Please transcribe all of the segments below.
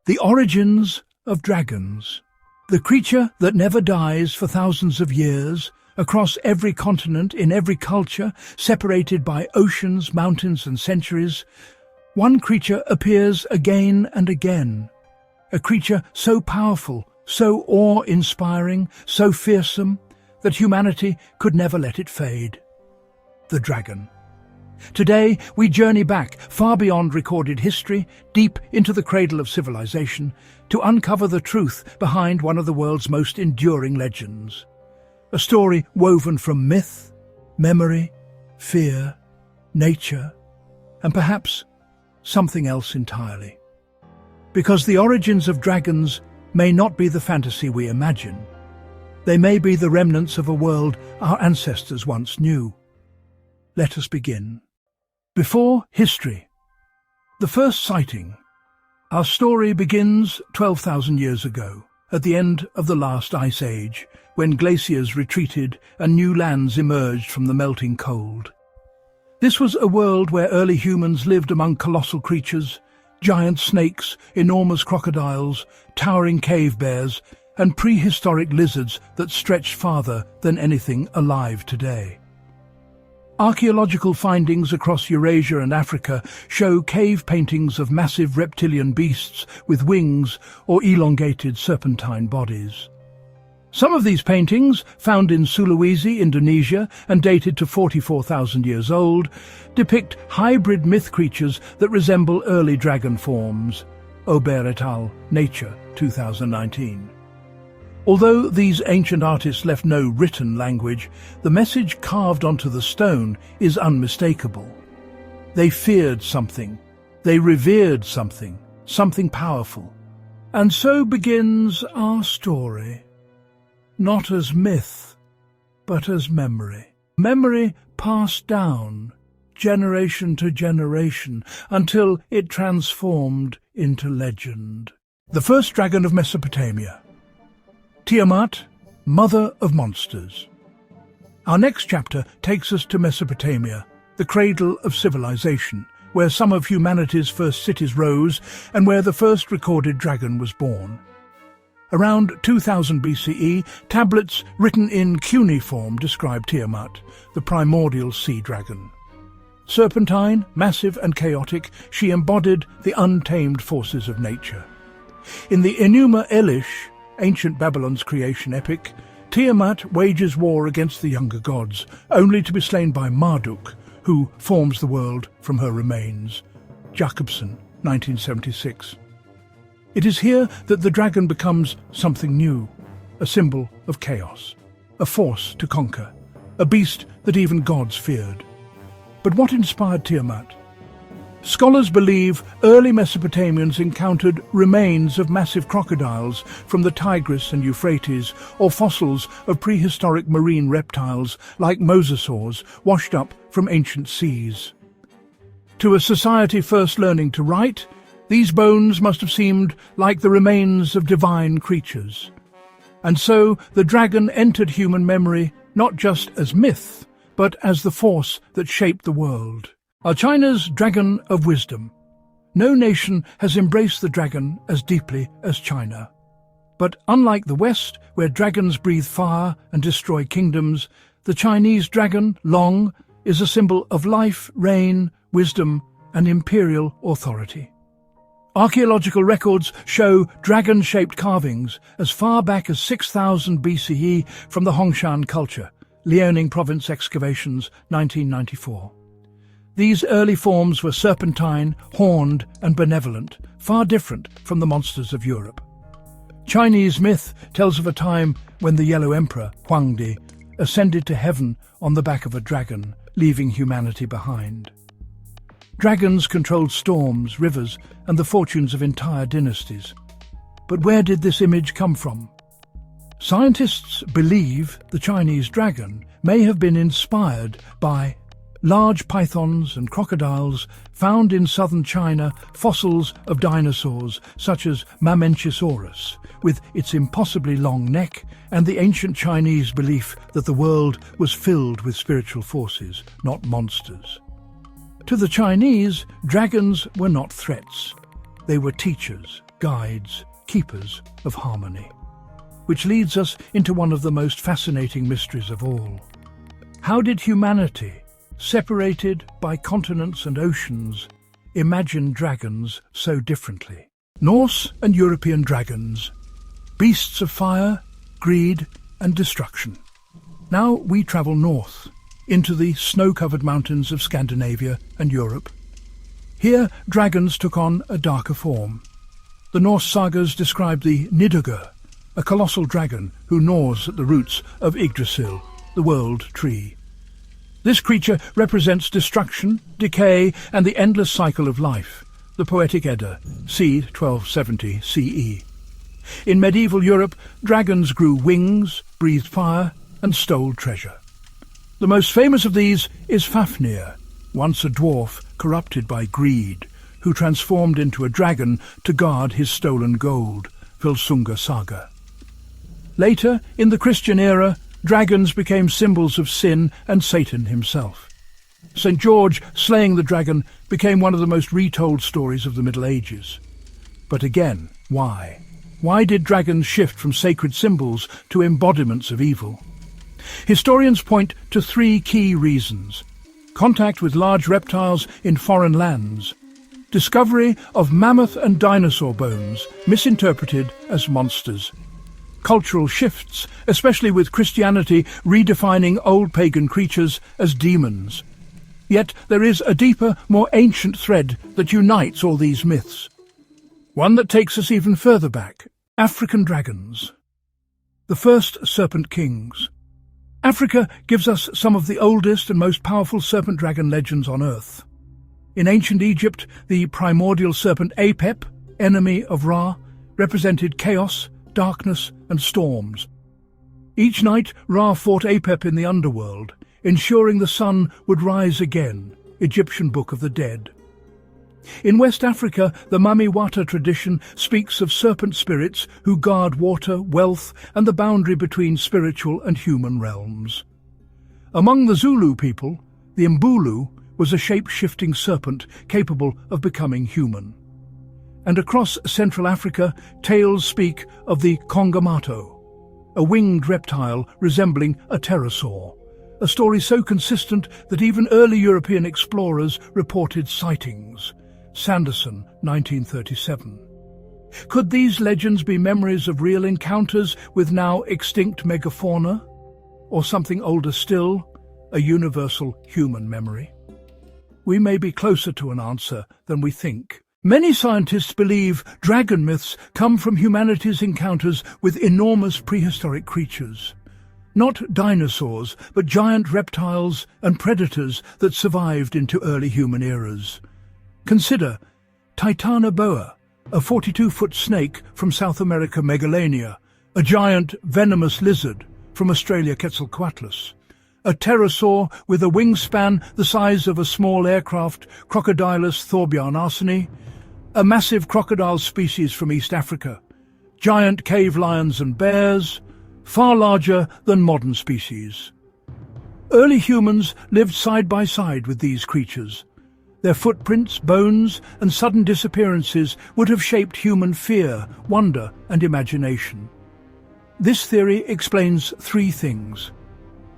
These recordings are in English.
The origins of dragons. The creature that never dies for thousands of years, across every continent, in every culture, separated by oceans, mountains and centuries, one creature appears again and again. A creature so powerful, so awe-inspiring, so fearsome, that humanity could never let it fade. The dragon. Today, we journey back, far beyond recorded history, deep into the cradle of civilization, to uncover the truth behind one of the world's most enduring legends. A story woven from myth, memory, fear, nature, and perhaps something else entirely. Because the origins of dragons may not be the fantasy we imagine. They may be the remnants of a world our ancestors once knew. Let us begin. Before history. The first sighting. Our story begins 12,000 years ago, at the end of the last ice age, when glaciers retreated and new lands emerged from the melting cold. This was a world where early humans lived among colossal creatures, giant snakes, enormous crocodiles, towering cave bears, and prehistoric lizards that stretched farther than anything alive today. Archaeological findings across Eurasia and Africa show cave paintings of massive reptilian beasts with wings or elongated serpentine bodies. Some of these paintings, found in Sulawesi, Indonesia, and dated to 44,000 years old, depict hybrid myth creatures that resemble early dragon forms. Aubert et al., Nature, 2019. Although these ancient artists left no written language, the message carved onto the stone is unmistakable. They feared something. They revered something, something powerful. And so begins our story. Not as myth, but as memory. Memory passed down, generation to generation, until it transformed into legend. The first dragon of Mesopotamia. Tiamat, mother of monsters. Our next chapter takes us to Mesopotamia, the cradle of civilization, where some of humanity's first cities rose and where the first recorded dragon was born. Around 2000 BCE, tablets written in cuneiform describe Tiamat, the primordial sea dragon. Serpentine, massive and chaotic, she embodied the untamed forces of nature. In the Enuma Elish, ancient Babylon's creation epic, Tiamat wages war against the younger gods, only to be slain by Marduk, who forms the world from her remains. Jacobson, 1976. It is here that the dragon becomes something new, a symbol of chaos, a force to conquer, a beast that even gods feared. But what inspired Tiamat? Scholars believe early Mesopotamians encountered remains of massive crocodiles from the Tigris and Euphrates, or fossils of prehistoric marine reptiles like mosasaurs washed up from ancient seas. To a society first learning to write, these bones must have seemed like the remains of divine creatures. And so the dragon entered human memory not just as myth, but as the force that shaped the world. China's dragon of wisdom. No nation has embraced the dragon as deeply as China. But unlike the West, where dragons breathe fire and destroy kingdoms, the Chinese dragon, Long, is a symbol of life, reign, wisdom, and imperial authority. Archaeological records show dragon-shaped carvings as far back as 6000 BCE from the Hongshan culture, Liaoning Province excavations, 1994. These early forms were serpentine, horned, and benevolent, far different from the monsters of Europe. Chinese myth tells of a time when the Yellow Emperor, Huangdi, ascended to heaven on the back of a dragon, leaving humanity behind. Dragons controlled storms, rivers, and the fortunes of entire dynasties. But where did this image come from? Scientists believe the Chinese dragon may have been inspired by large pythons and crocodiles found in southern China, fossils of dinosaurs such as Mamenchisaurus, with its impossibly long neck, and the ancient Chinese belief that the world was filled with spiritual forces, not monsters. To the Chinese, dragons were not threats. They were teachers, guides, keepers of harmony. Which leads us into one of the most fascinating mysteries of all. How did humanity, separated by continents and oceans, imagine dragons so differently? Norse and European dragons, beasts of fire, greed and destruction. Now we travel north, into the snow-covered mountains of Scandinavia and Europe. Here dragons took on a darker form. The Norse sagas describe the Nidugr, a colossal dragon who gnaws at the roots of Yggdrasil, the world tree. This creature represents destruction, decay, and the endless cycle of life, the Poetic Edda, c. 1270 CE. In medieval Europe, dragons grew wings, breathed fire, and stole treasure. The most famous of these is Fafnir, once a dwarf corrupted by greed, who transformed into a dragon to guard his stolen gold, Volsunga Saga. Later, in the Christian era, dragons became symbols of sin and Satan himself. St. George slaying the dragon became one of the most retold stories of the Middle Ages. But again, why? Why did dragons shift from sacred symbols to embodiments of evil? Historians point to three key reasons: contact with large reptiles in foreign lands, discovery of mammoth and dinosaur bones misinterpreted as monsters, cultural shifts, especially with Christianity redefining old pagan creatures as demons. Yet there is a deeper, more ancient thread that unites all these myths. One that takes us even further back: African dragons. The first serpent kings. Africa gives us some of the oldest and most powerful serpent dragon legends on Earth. In ancient Egypt, the primordial serpent Apep, enemy of Ra, represented chaos, darkness and storms. Each night Ra fought Apep in the underworld, ensuring the sun would rise again, Egyptian Book of the Dead. In West Africa, the Mamiwata tradition speaks of serpent spirits who guard water, wealth, and the boundary between spiritual and human realms. Among the Zulu people, the Mbulu was a shape-shifting serpent capable of becoming human. And across Central Africa, tales speak of the Kongamato, a winged reptile resembling a pterosaur, a story so consistent that even early European explorers reported sightings. Sanderson, 1937. Could these legends be memories of real encounters with now extinct megafauna? Or something older still, a universal human memory? We may be closer to an answer than we think. Many scientists believe dragon myths come from humanity's encounters with enormous prehistoric creatures. Not dinosaurs, but giant reptiles and predators that survived into early human eras. Consider Titanoboa, a 42-foot snake from South America Megalania, a giant venomous lizard from Australia Quetzalcoatlus, a pterosaur with a wingspan the size of a small aircraft, Crocodilus thorbjarnarseni, a massive crocodile species from East Africa, giant cave lions and bears, far larger than modern species. Early humans lived side by side with these creatures. Their footprints, bones, and sudden disappearances would have shaped human fear, wonder, and imagination. This theory explains three things.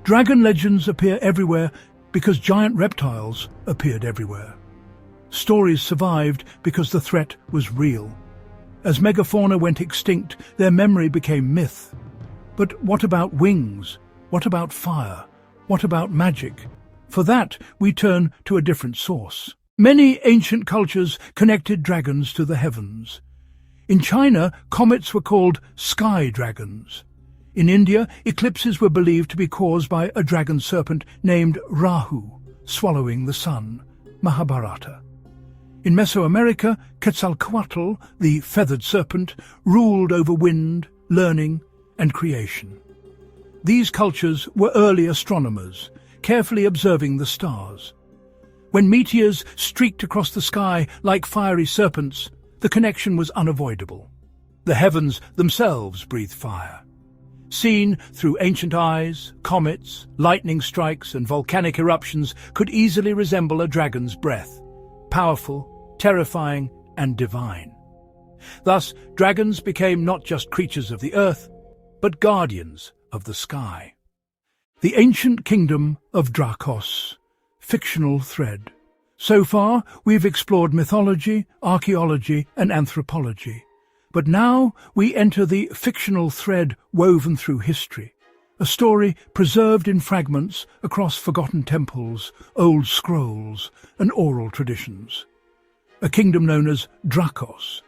Dragon legends appear everywhere because giant reptiles appeared everywhere. Stories survived because the threat was real. As megafauna went extinct, their memory became myth. But what about wings? What about fire? What about magic? For that, we turn to a different source. Many ancient cultures connected dragons to the heavens. In China, comets were called sky dragons. In India, eclipses were believed to be caused by a dragon serpent named Rahu, swallowing the sun, Mahabharata. In Mesoamerica, Quetzalcoatl, the feathered serpent, ruled over wind, learning, and creation. These cultures were early astronomers, carefully observing the stars. When meteors streaked across the sky like fiery serpents, the connection was unavoidable. The heavens themselves breathed fire. Seen through ancient eyes, comets, lightning strikes, and volcanic eruptions could easily resemble a dragon's breath, powerful, terrifying, and divine. Thus, dragons became not just creatures of the earth, but guardians of the sky. The ancient kingdom of Drakos, fictional thread. So far, we've explored mythology, archaeology, and anthropology. But now we enter the fictional thread woven through history, a story preserved in fragments across forgotten temples, old scrolls, and oral traditions. A kingdom known as Drakos.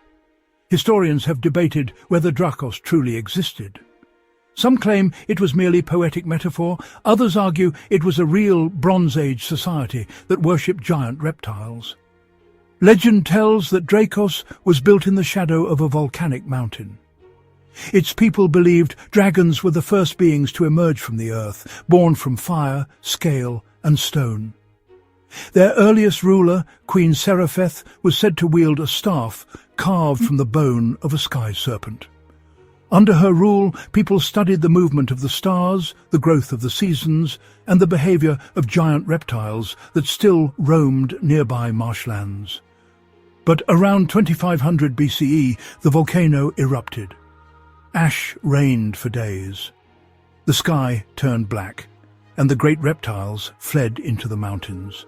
Historians have debated whether Drakos truly existed. Some claim it was merely poetic metaphor, others argue it was a real Bronze Age society that worshipped giant reptiles. Legend tells that Drakos was built in the shadow of a volcanic mountain. Its people believed dragons were the first beings to emerge from the earth, born from fire, scale, and stone. Their earliest ruler, Queen Serapheth, was said to wield a staff carved from the bone of a sky serpent. Under her rule, people studied the movement of the stars, the growth of the seasons, and the behavior of giant reptiles that still roamed nearby marshlands. But around 2500 BCE, the volcano erupted. Ash rained for days. The sky turned black, and the great reptiles fled into the mountains.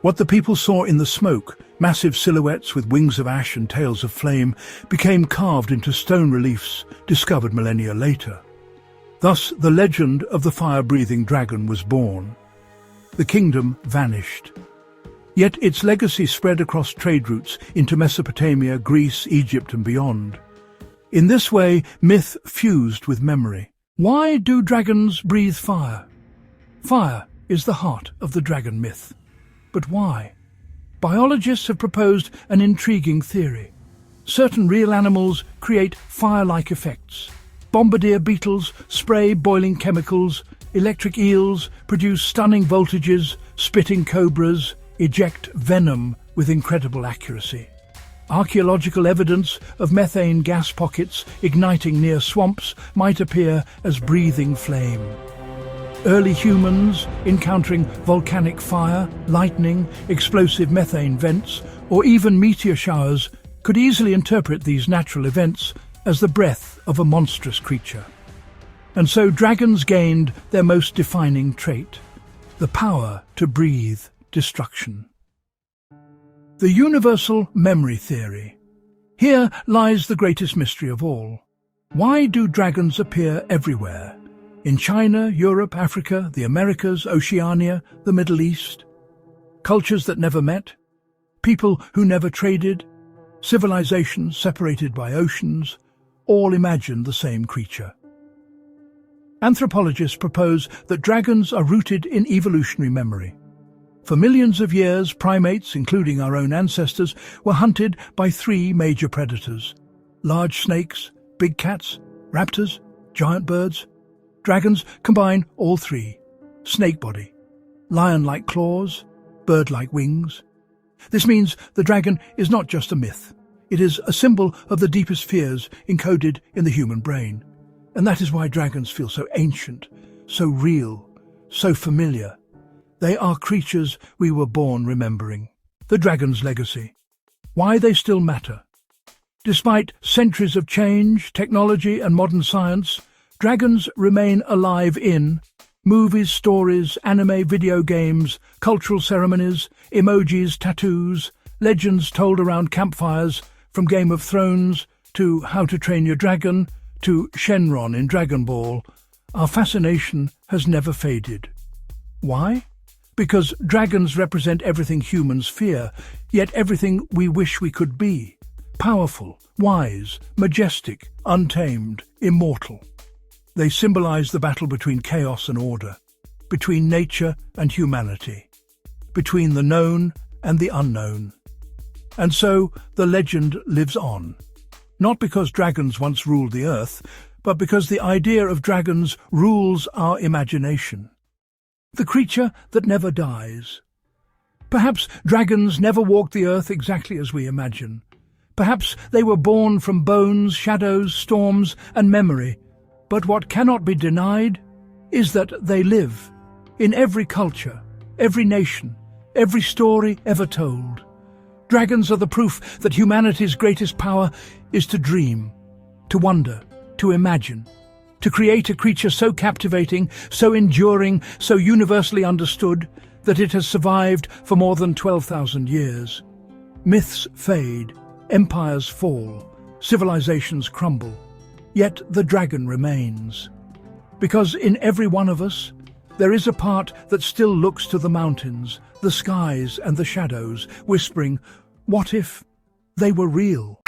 What the people saw in the smoke, massive silhouettes with wings of ash and tails of flame, became carved into stone reliefs discovered millennia later. Thus, the legend of the fire-breathing dragon was born. The kingdom vanished. Yet its legacy spread across trade routes into Mesopotamia, Greece, Egypt, and beyond. In this way, myth fused with memory. Why do dragons breathe fire? Fire is the heart of the dragon myth. But why? Biologists have proposed an intriguing theory. Certain real animals create fire-like effects. Bombardier beetles spray boiling chemicals, electric eels produce stunning voltages, spitting cobras eject venom with incredible accuracy. Archaeological evidence of methane gas pockets igniting near swamps might appear as breathing flame. Early humans encountering volcanic fire, lightning, explosive methane vents, or even meteor showers could easily interpret these natural events as the breath of a monstrous creature. And so dragons gained their most defining trait, the power to breathe destruction. The universal memory theory. Here lies the greatest mystery of all. Why do dragons appear everywhere? In China, Europe, Africa, the Americas, Oceania, the Middle East. Cultures that never met, people who never traded, civilizations separated by oceans, all imagined the same creature. Anthropologists propose that dragons are rooted in evolutionary memory. For millions of years, primates, including our own ancestors, were hunted by three major predators: large snakes, big cats, raptors, giant birds. Dragons combine all three: snake body, lion-like claws, bird-like wings. This means the dragon is not just a myth. It is a symbol of the deepest fears encoded in the human brain. And that is why dragons feel so ancient, so real, so familiar. They are creatures we were born remembering. The dragon's legacy. Why they still matter. Despite centuries of change, technology, and modern science, dragons remain alive in movies, stories, anime, video games, cultural ceremonies, emojis, tattoos, legends told around campfires, from Game of Thrones to How to Train Your Dragon to Shenron in Dragon Ball. Our fascination has never faded. Why? Because dragons represent everything humans fear, yet everything we wish we could be. Powerful, wise, majestic, untamed, immortal. They symbolize the battle between chaos and order, between nature and humanity, between the known and the unknown. And so the legend lives on, not because dragons once ruled the earth, but because the idea of dragons rules our imagination. The creature that never dies. Perhaps dragons never walked the earth exactly as we imagine. Perhaps they were born from bones, shadows, storms, and memory. But what cannot be denied is that they live in every culture, every nation, every story ever told. Dragons are the proof that humanity's greatest power is to dream, to wonder, to imagine, to create a creature so captivating, so enduring, so universally understood that it has survived for more than 12,000 years. Myths fade, empires fall, civilizations crumble, yet the dragon remains. Because in every one of us, there is a part that still looks to the mountains, the skies and the shadows, whispering, "What if they were real?"